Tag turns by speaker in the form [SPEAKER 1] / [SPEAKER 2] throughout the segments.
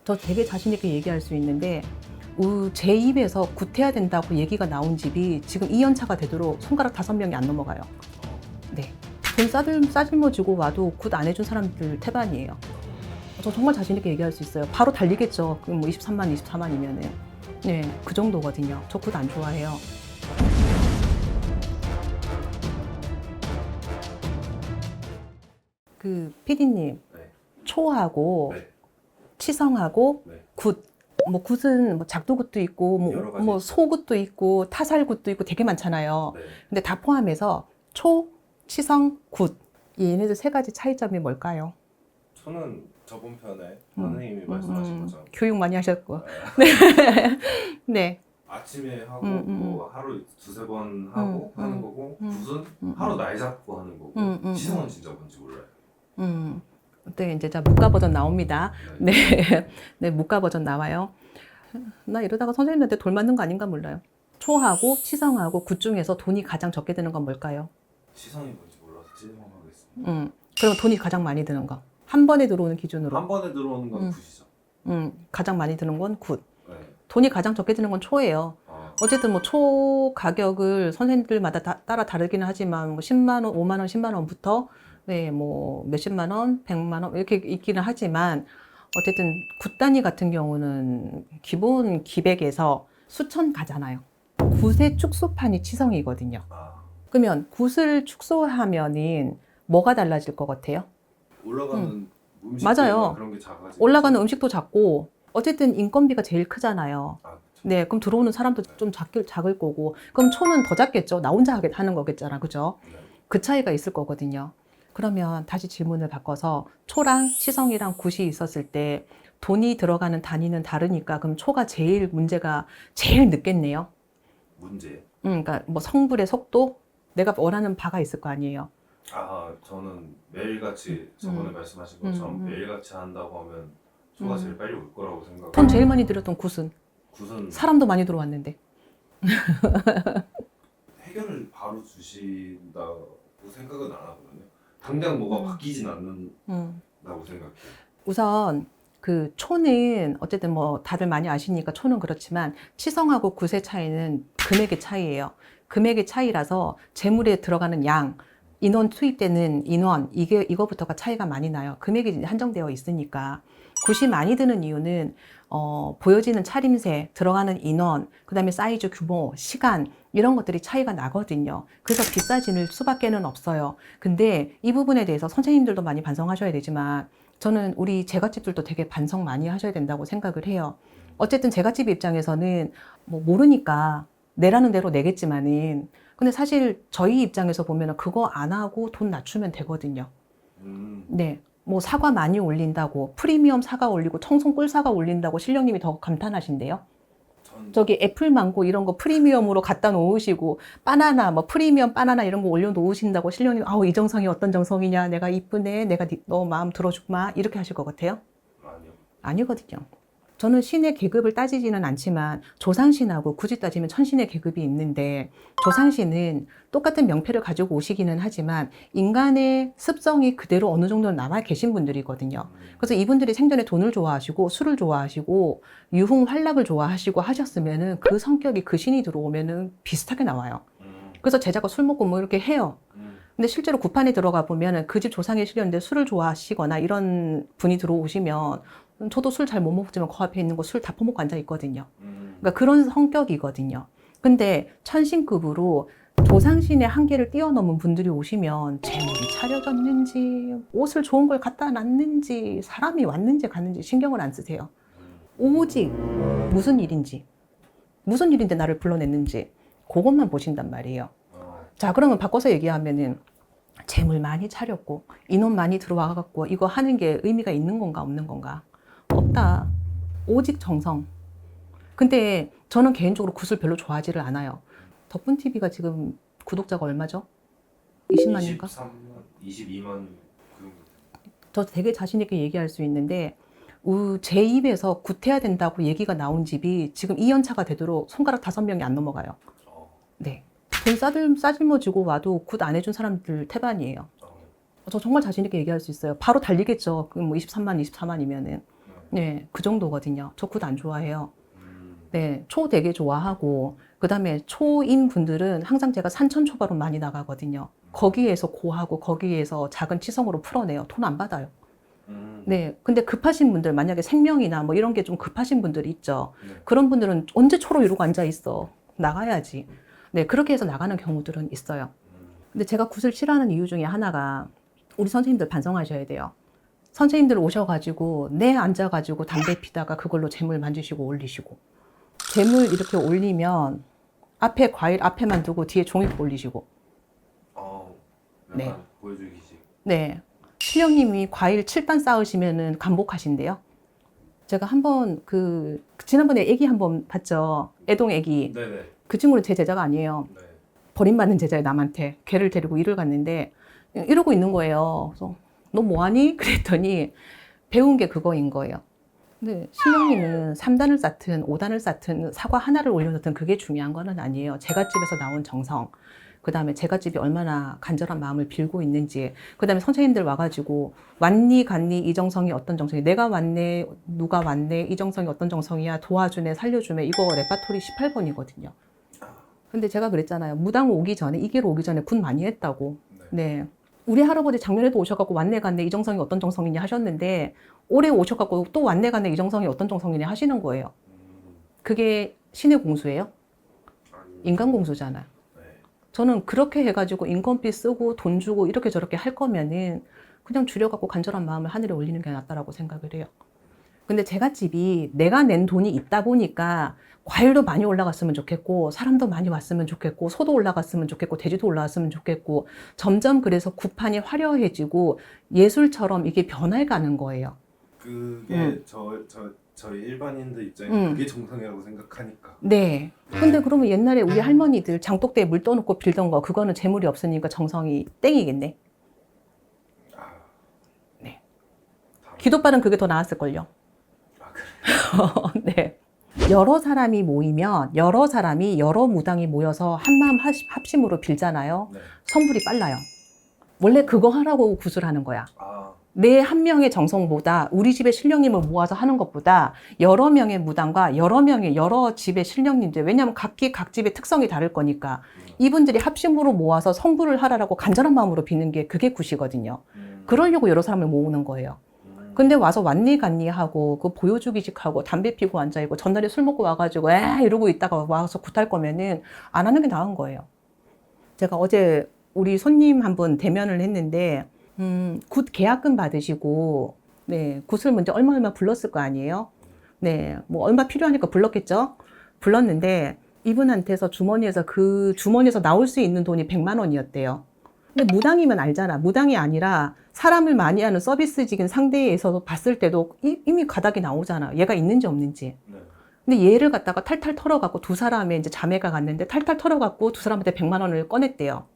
[SPEAKER 1] 저 되게 자신 있게 얘기할 수 있는데 제 입에서 굿해야 된다고 얘기가 나온 집이 지금 2년차가 되도록 손가락 5명이 안 넘어가요. 네. 돈 싸질모 주고 와도 굿 안 해준 사람들 태반이에요. 저 정말 자신 있게 얘기할 수 있어요. 바로 달리겠죠. 뭐 23만, 24만이면은. 네, 그 정도거든요. 저 굿 안 좋아해요. PD님,
[SPEAKER 2] 네.
[SPEAKER 1] 초하고
[SPEAKER 2] 네.
[SPEAKER 1] 치성하고
[SPEAKER 2] 네.
[SPEAKER 1] 굿. 뭐 굿은 뭐 작두굿도 있고
[SPEAKER 2] 여러 가지
[SPEAKER 1] 뭐
[SPEAKER 2] 있죠.
[SPEAKER 1] 소굿도 있고 타살굿도 있고 되게 많잖아요.
[SPEAKER 2] 네.
[SPEAKER 1] 근데 다 포함해서 초, 치성, 굿. 얘네들 세 가지 차이점이 뭘까요?
[SPEAKER 2] 저는 저번 편에 선생님이 말씀하신 것처럼
[SPEAKER 1] 교육 많이 하셨고.
[SPEAKER 2] 네.
[SPEAKER 1] 네.
[SPEAKER 2] 아침에 하고 뭐 하루 두세 번 하고 하는 거고 굿은 하루 날 잡고 하는 거고 치성은 진짜 뭔지 몰라요.
[SPEAKER 1] 그때 이제 자 무가 버전 나옵니다. 네. 네, 무가 버전 나와요. 나 이러다가 선생님한테 돌 맞는 거 아닌가 몰라요. 초하고 치성하고 굿 중에서 돈이 가장 적게 드는 건 뭘까요?
[SPEAKER 2] 치성이 뭔지 몰라서 찔림하겠습니다.
[SPEAKER 1] 그럼 돈이 가장 많이 드는 거. 한 번에 들어오는 기준으로.
[SPEAKER 2] 한 번에 들어오는 건 굿이죠.
[SPEAKER 1] 가장 많이 드는 건 굿.
[SPEAKER 2] 네.
[SPEAKER 1] 돈이 가장 적게 드는 건 초예요. 어쨌든 뭐 초 가격을 선생님들마다 따라 다르기는 하지만 뭐 10만 원, 5만 원, 10만 원부터 네, 뭐 몇십만 원, 100만 원 이렇게 있기는 하지만 어쨌든 굿 단위 같은 경우는 기본 기백에서 수천 가잖아요. 굿의 축소판이 치성이거든요. 그러면 굿을 축소하면은 뭐가 달라질 것 같아요?
[SPEAKER 2] 올라가는 음식
[SPEAKER 1] 맞아요.
[SPEAKER 2] 그런 게 작아지고
[SPEAKER 1] 올라가는 음식도 작고 어쨌든 인건비가 제일 크잖아요.
[SPEAKER 2] 그렇죠.
[SPEAKER 1] 네, 그럼 들어오는 사람도 좀 작을 거고 그럼 초는 더 작겠죠. 나 혼자 하는 거겠잖아. 그죠?
[SPEAKER 2] 네.
[SPEAKER 1] 그 차이가 있을 거거든요. 그러면 다시 질문을 바꿔서 초랑 치성이랑 굿이 있었을 때 돈이 들어가는 단위는 다르니까 그럼 초가 문제가 제일 늦겠네요.
[SPEAKER 2] 문제.
[SPEAKER 1] 그러니까 뭐 성불의 속도 내가 원하는 바가 있을 거 아니에요.
[SPEAKER 2] 저는 매일같이 저번에 말씀하신 것처럼 매일같이 한다고 하면 초가 제일 빨리 올 거라고 생각해요.
[SPEAKER 1] 돈 제일 많이 들였던 굿은
[SPEAKER 2] 굿은
[SPEAKER 1] 사람도 많이 들어왔는데.
[SPEAKER 2] 해결을 바로 주신다고 생각은 안 하거든요. 당장 뭐가 바뀌진 않는다고 생각해요.
[SPEAKER 1] 우선 그 초는 어쨌든 뭐 다들 많이 아시니까 초는 그렇지만 치성하고 굿의 차이는 금액의 차이예요. 금액의 차이라서 재물에 들어가는 양, 인원 투입되는 인원 이거부터가 차이가 많이 나요. 금액이 한정되어 있으니까. 굿이 많이 드는 이유는 보여지는 차림새, 들어가는 인원, 그 다음에 사이즈, 규모, 시간 이런 것들이 차이가 나거든요. 그래서 비싸질 수밖에는 없어요. 근데 이 부분에 대해서 선생님들도 많이 반성하셔야 되지만 저는 우리 제갓집들도 되게 반성 많이 하셔야 된다고 생각을 해요. 어쨌든 제갓집 입장에서는 뭐 모르니까 내라는 대로 내겠지만은 근데 사실 저희 입장에서 보면 그거 안 하고 돈 낮추면 되거든요. 네. 뭐 사과 많이 올린다고 프리미엄 사과 올리고 청송 꿀사과 올린다고 신령님이 더 감탄하신대요. 저기 애플 망고 이런 거 프리미엄으로 갖다 놓으시고 바나나 뭐 프리미엄 바나나 이런 거 올려 놓으신다고 신령님 아우 이 정성이 어떤 정성이냐 내가 이쁘네 내가 너 마음 들어주마 이렇게 하실 것 같아요?
[SPEAKER 2] 아니요.
[SPEAKER 1] 아니거든요. 저는 신의 계급을 따지지는 않지만 조상신하고 굳이 따지면 천신의 계급이 있는데 조상신은 똑같은 명패를 가지고 오시기는 하지만 인간의 습성이 그대로 어느 정도는 남아 계신 분들이거든요. 그래서 이분들이 생전에 돈을 좋아하시고 술을 좋아하시고 유흥환락을 좋아하시고 하셨으면은 그 성격이 그 신이 들어오면은 비슷하게 나와요. 그래서 제자가 술 먹고 뭐 이렇게 해요. 근데 실제로 구판에 들어가 보면은 그 집 조상이 실렸는데 술을 좋아하시거나 이런 분이 들어오시면 저도 술 잘 못 먹지만 그 앞에 있는 거 술 다 퍼먹고 앉아 있거든요. 그러니까 그런 성격이거든요. 근데 천신급으로 조상신의 한계를 뛰어넘은 분들이 오시면 재물이 차려졌는지 옷을 좋은 걸 갖다 놨는지 사람이 왔는지 갔는지 신경을 안 쓰세요. 오직 무슨 일인데 나를 불러냈는지 그것만 보신단 말이에요. 자, 그러면 바꿔서 얘기하면은 재물 많이 차렸고 인원 많이 들어와갖고 이거 하는 게 의미가 있는 건가 없는 건가? 없다. 오직 정성. 근데 저는 개인적으로 굿을 별로 좋아하지를 않아요. 덕분TV가 지금 구독자가 얼마죠? 20만인가?
[SPEAKER 2] 23만, 22만 그 정도.
[SPEAKER 1] 저 되게 자신 있게 얘기할 수 있는데 제 입에서 굿해야 된다고 얘기가 나온 집이 지금 2년차가 되도록 손가락 5명이 안 넘어가요. 네. 돈 싸질모 주고 와도 굿 안 해준 사람들 태반이에요. 저 정말 자신 있게 얘기할 수 있어요. 바로 달리겠죠. 뭐 23만, 24만이면은. 네, 그 정도거든요. 저 굿 안 좋아해요. 네, 초 되게 좋아하고, 그 다음에 초인 분들은 항상 제가 산천초밥으로 많이 나가거든요. 거기에서 고하고 거기에서 작은 치성으로 풀어내요. 돈 안 받아요. 네, 근데 급하신 분들, 만약에 생명이나 뭐 이런 게 좀 급하신 분들이 있죠.
[SPEAKER 2] 네.
[SPEAKER 1] 그런 분들은 언제 초로 이러고 앉아 있어. 나가야지. 네, 그렇게 해서 나가는 경우들은 있어요. 근데 제가 굿을 싫어하는 이유 중에 하나가 우리 선생님들 반성하셔야 돼요. 선생님들 오셔가지고 내 앉아가지고 담배 피다가 그걸로 재물 만지시고 올리시고, 재물 이렇게 올리면 앞에 과일 앞에만 두고 뒤에 종이컵 올리시고,
[SPEAKER 2] 약간
[SPEAKER 1] 네.
[SPEAKER 2] 보여주기식.
[SPEAKER 1] 네, 신령님이 과일 7단 쌓으시면은 감복하신대요. 제가 한번 지난번에 애기 한번 봤죠. 애동 애기.
[SPEAKER 2] 네네.
[SPEAKER 1] 그 친구는 제 제자가 아니에요.
[SPEAKER 2] 네.
[SPEAKER 1] 버림받는 제자예요, 남한테. 걔를 데리고 일을 갔는데 이러고 있는 거예요. 그래서 너 뭐하니? 그랬더니 배운 게 그거인 거예요. 근데 신령님은 3단을 쌓든 5단을 쌓든 사과 하나를 올려놓든 그게 중요한 거는 아니에요. 제갓집에서 나온 정성, 그 다음에 제갓집이 얼마나 간절한 마음을 빌고 있는지, 그 다음에 선생님들 와가지고 왔니 갔니 이 정성이 어떤 정성이, 내가 왔네 누가 왔네 이 정성이 어떤 정성이야, 도와주네 살려주네, 이거 레파토리 18번이거든요. 근데 제가 그랬잖아요. 무당 오기 전에, 이 길 오기 전에 굿 많이 했다고. 네. 우리 할아버지 작년에도 오셔갖고 왔네 갔네 이 정성이 어떤 정성이냐 하셨는데, 올해 오셔갖고 또 왔네 갔네 이 정성이 어떤 정성이냐 하시는 거예요. 그게 신의 공수예요? 인간 공수잖아요. 저는 그렇게 해가지고 인건비 쓰고 돈 주고 이렇게 저렇게 할 거면은 그냥 줄여갖고 간절한 마음을 하늘에 올리는 게 낫다라고 생각을 해요. 근데 제갓집이 내가 낸 돈이 있다 보니까 과일도 많이 올라갔으면 좋겠고, 사람도 많이 왔으면 좋겠고, 소도 올라갔으면 좋겠고, 돼지도 올라갔으면 좋겠고, 점점 그래서 구판이 화려해지고 예술처럼 이게 변해가는 거예요.
[SPEAKER 2] 그게 저희 일반인들 입장에 그게 정상이라고 생각하니까.
[SPEAKER 1] 네. 근데 그러면 옛날에 우리 할머니들 장독대에 물 떠놓고 빌던 거, 그거는 재물이 없으니까 정성이 땡이겠네. 네. 기도빨은 그게 더 나았을걸요.
[SPEAKER 2] 그래.
[SPEAKER 1] 네. 여러 사람이 모이면, 여러 사람이 여러 무당이 모여서 한마음 합심으로 빌잖아요.
[SPEAKER 2] 네.
[SPEAKER 1] 성불이 빨라요. 원래 그거 하라고 굿을 하는 거야. 내 한 명의 정성보다, 우리 집의 신령님을 모아서 하는 것보다 여러 명의 무당과 여러 집의 신령님들, 왜냐하면 각 집의 특성이 다를 거니까 이분들이 합심으로 모아서 성불을 하라고 간절한 마음으로 비는 게 그게 굿이거든요. 그러려고 여러 사람을 모으는 거예요. 근데 와서 왔니 갔니 하고 그 보여주기식 하고 담배 피고 앉아있고 전날에 술 먹고 와가지고 이러고 있다가 와서 굿할 거면은 안 하는 게 나은 거예요. 제가 어제 우리 손님 한 분 대면을 했는데 굿 계약금 받으시고, 네, 굿을 먼저 얼마 불렀을 거 아니에요? 네, 뭐 얼마 필요하니까 불렀겠죠? 불렀는데 이분한테서 주머니에서 나올 수 있는 돈이 100만 원이었대요. 근데 무당이면 알잖아. 무당이 아니라 사람을 많이 하는 서비스직인 상대에서 봤을 때도 이미 가닥이 나오잖아. 얘가 있는지 없는지. 근데 얘를 갖다가 탈탈 털어갖고 두 사람의 이제 자매가 갔는데 탈탈 털어갖고 두 사람한테 100만 원을 꺼냈대요.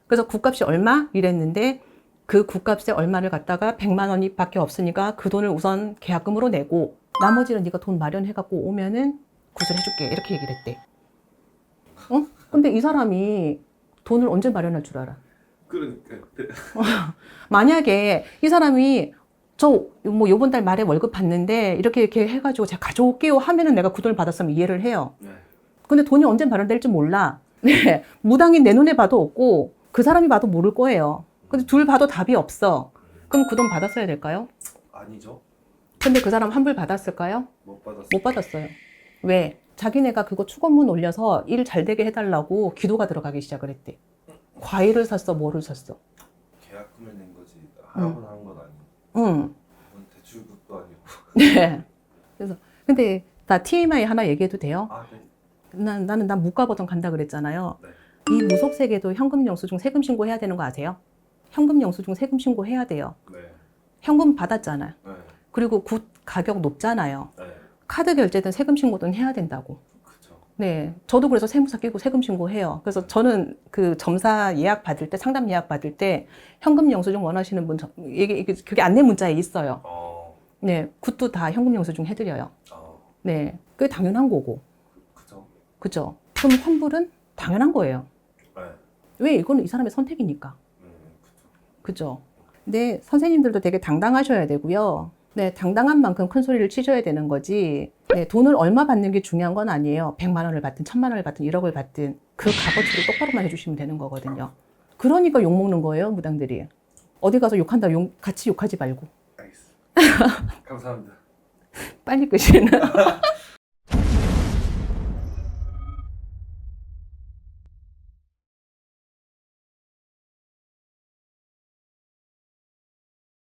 [SPEAKER 1] 그래서 굿값이 얼마? 이랬는데 그 굿값의 얼마를 갖다가 100만 원이 밖에 없으니까 그 돈을 우선 계약금으로 내고 나머지는 네가 돈 마련해갖고 오면은 굿을 해줄게. 이렇게 얘기를 했대. 근데 이 사람이 돈을 언제 마련할 줄 알아?
[SPEAKER 2] 그러니까.
[SPEAKER 1] 만약에 이 사람이 뭐 요번 달 말에 월급 받는데 이렇게 해가지고 제가 가져올게요 하면은 내가 그 돈을 받았으면 이해를 해요. 근데 돈이 언제 마련될지 몰라. 네. 무당이 내 눈에 봐도 없고 그 사람이 봐도 모를 거예요. 근데 둘 봐도 답이 없어. 그럼 그 돈 받았어야 될까요?
[SPEAKER 2] 아니죠.
[SPEAKER 1] 근데 그 사람 환불 받았을까요?
[SPEAKER 2] 못 받았어요.
[SPEAKER 1] 못 받았어요. 왜? 자기네가 그거 축원문 올려서 일 잘 되게 해달라고 기도가 들어가기 시작을 했대. 과일을 샀어, 뭐를 샀어?
[SPEAKER 2] 계약금을 낸 거지. 하라고 한 건 아니고.
[SPEAKER 1] 응.
[SPEAKER 2] 대출금도 아니고.
[SPEAKER 1] 네. 그래서 근데 다 TMI 하나 얘기해도 돼요?
[SPEAKER 2] 네.
[SPEAKER 1] 나는 무가 버전 간다 그랬잖아요.
[SPEAKER 2] 네.
[SPEAKER 1] 이 무속세계도 현금 영수증 세금 신고해야 되는 거 아세요? 현금 영수증 세금 신고해야 돼요.
[SPEAKER 2] 네.
[SPEAKER 1] 현금 받았잖아요.
[SPEAKER 2] 네.
[SPEAKER 1] 그리고 굿 가격 높잖아요.
[SPEAKER 2] 네.
[SPEAKER 1] 카드 결제든 세금 신고든 해야 된다고.
[SPEAKER 2] 그죠.
[SPEAKER 1] 네, 저도 그래서 세무사 끼고 세금 신고해요. 그래서 저는 그 점사 예약 받을 때, 상담 예약 받을 때 현금 영수증 원하시는 분, 그게 안내 문자에 있어요. 네, 굿도 다 현금 영수증 해드려요. 네, 그게 당연한 거고.
[SPEAKER 2] 그죠.
[SPEAKER 1] 그죠. 그럼 환불은 당연한 거예요.
[SPEAKER 2] 네.
[SPEAKER 1] 왜? 이거는 이 사람의 선택이니까.
[SPEAKER 2] 그죠.
[SPEAKER 1] 그죠. 근데 선생님들도 되게 당당하셔야 되고요. 네, 당당한 만큼 큰 소리를 치셔야 되는 거지. 네, 돈을 얼마 받는 게 중요한 건 아니에요. 100만 원을 받든 1000만 원을 받든 1억을 받든 그 값어치를 똑바로만 해주시면 되는 거거든요. 그러니까 욕먹는 거예요, 무당들이. 어디 가서 욕한다, 같이 욕하지 말고.
[SPEAKER 2] 알겠습니다. 감사합니다.
[SPEAKER 1] 빨리 끄시는.